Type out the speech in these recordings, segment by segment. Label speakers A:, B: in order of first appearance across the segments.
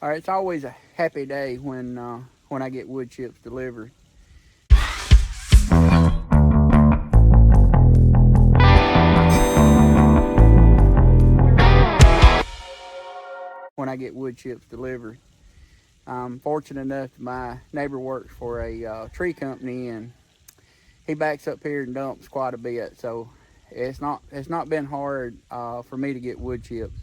A: All right, it's always a happy day when I get wood chips delivered. When I get wood chips delivered, I'm fortunate enough that my neighbor works for a tree company, and he backs up here and dumps quite a bit. So it's not been hard for me to get wood chips.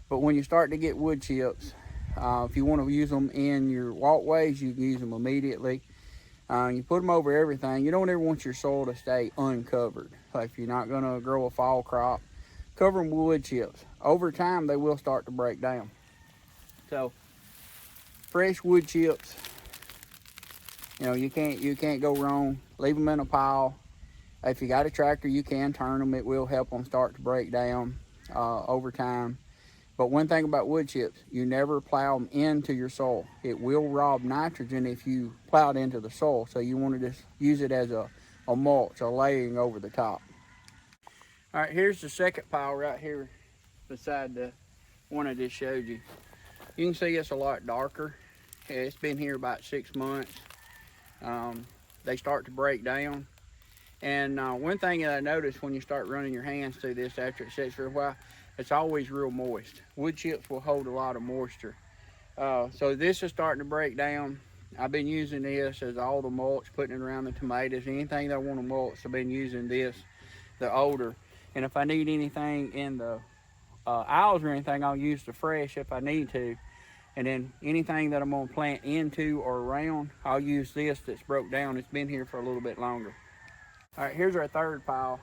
A: But when you start to get wood chips, if you want to use them in your walkways, you can use them immediately. You put them over everything. You don't ever want your soil to stay uncovered. Like if you're not going to grow a fall crop, cover them with wood chips. Over time, they will start to break down. So fresh wood chips, you can't go wrong. Leave them in a pile. If you got a tractor, you can turn them. It will help them start to break down over time. But one thing about wood chips, you never plow them into your soil. It will rob nitrogen if you plow it into the soil. So you want to just use it as a mulch, a layering over the top. All right, here's the second pile right here beside the one I just showed you. You can see it's a lot darker. It's been here about 6 months. They start to break down. And one thing that I noticed when you start running your hands through this after it sits for a while, it's always real moist. Wood chips will hold a lot of moisture. So this is starting to break down. I've been using this as all the mulch, putting it around the tomatoes. Anything that I want to mulch, I've been using this, the older. And if I need anything in the aisles or anything, I'll use the fresh if I need to. And then anything that I'm going to plant into or around, I'll use this that's broke down. It's been here for a little bit longer. All right, here's our third pile.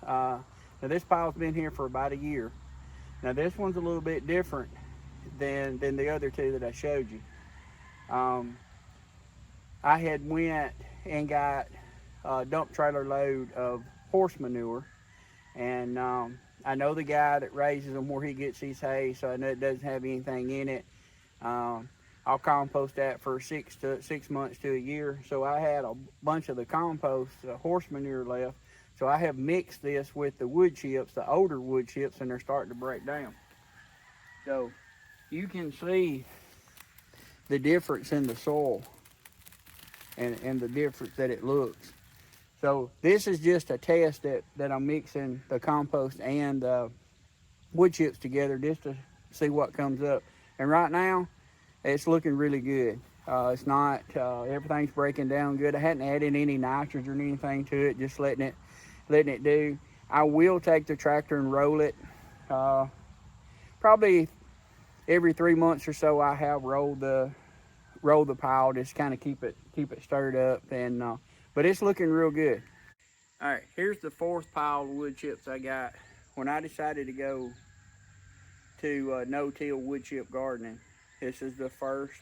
A: Now this pile's been here for about a year. Now this one's a little bit different than the other two that I showed you. I had went and got a dump trailer load of horse manure, and I know the guy that raises them where he gets his hay, so I know it doesn't have anything in it. I'll compost that for 6 months to a year. So I had a bunch of the compost, horse manure left. So I have mixed this with the wood chips, the older wood chips, and they're starting to break down. So you can see the difference in the soil and the difference that it looks. So this is just a test that I'm mixing the compost and wood chips together just to see what comes up. And right now, it's looking really good. It's not, everything's breaking down good. I hadn't added any nitrogen or anything to it, just letting it do. I will take the tractor and roll it. Probably every 3 months or so, I have rolled the pile, just kind of keep it stirred up. And but it's looking real good. All right, here's the fourth pile of wood chips I got when I decided to go to no-till wood chip gardening. This is the first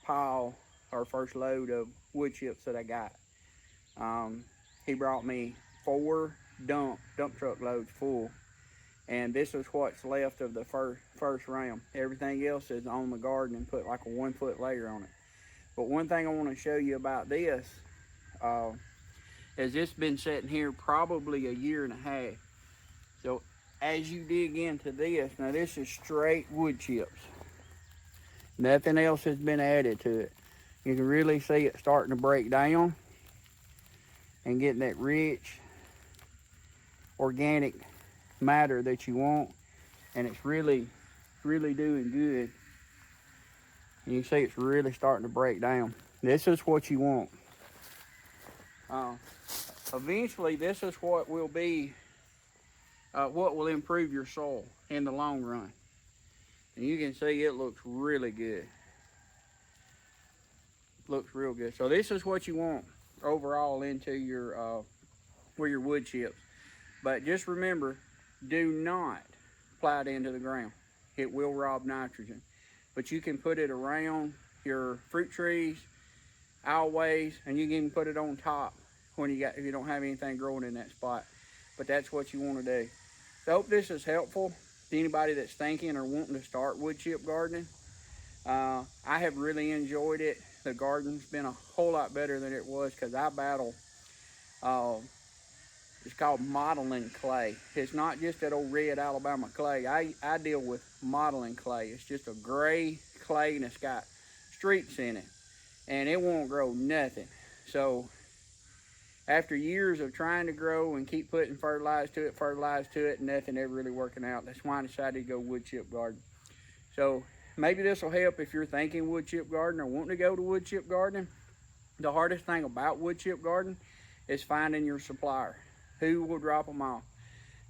A: pile or first load of wood chips that I got. He brought me 4 dump truck loads full, and this is what's left of the first round. Everything else is on the garden and put like a 1 foot layer on it. But one thing I want to show you about this is it's been sitting here probably a year and a half. So as you dig into this, now this is straight wood chips. Nothing else has been added to it. You can really see it starting to break down and getting that rich organic matter that you want, and it's really doing good. And you see it's really starting to break down. This is what you want. Eventually, this is what will be what will improve your soil in the long run. And you can see it looks really good. Looks real good. So this is what you want overall into your for your wood chips. But just remember, do not plow it into the ground. It will rob nitrogen. But you can put it around your fruit trees, aisleways, and you can even put it on top if you don't have anything growing in that spot. But that's what you want to do. So I hope this is helpful to anybody that's thinking or wanting to start wood chip gardening. I have really enjoyed it. The garden's been a whole lot better than it was because I battle It's called modeling clay. It's not just that old red Alabama clay. I deal with modeling clay. It's just a gray clay and it's got streaks in it, and it won't grow nothing. So after years of trying to grow and keep putting fertilizer to it, nothing ever really working out. That's why I decided to go wood chip garden. So maybe this will help if you're thinking wood chip garden or wanting to go to wood chip gardening. The hardest thing about wood chip garden is finding your supplier. Who will drop them off?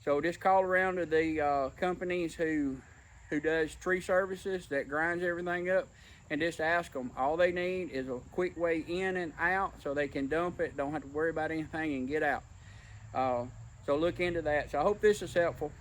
A: So just call around to the companies who does tree services, that grinds everything up, and just ask them. All they need is a quick way in and out so they can dump it, don't have to worry about anything, and get out. So look into that. So I hope this is helpful.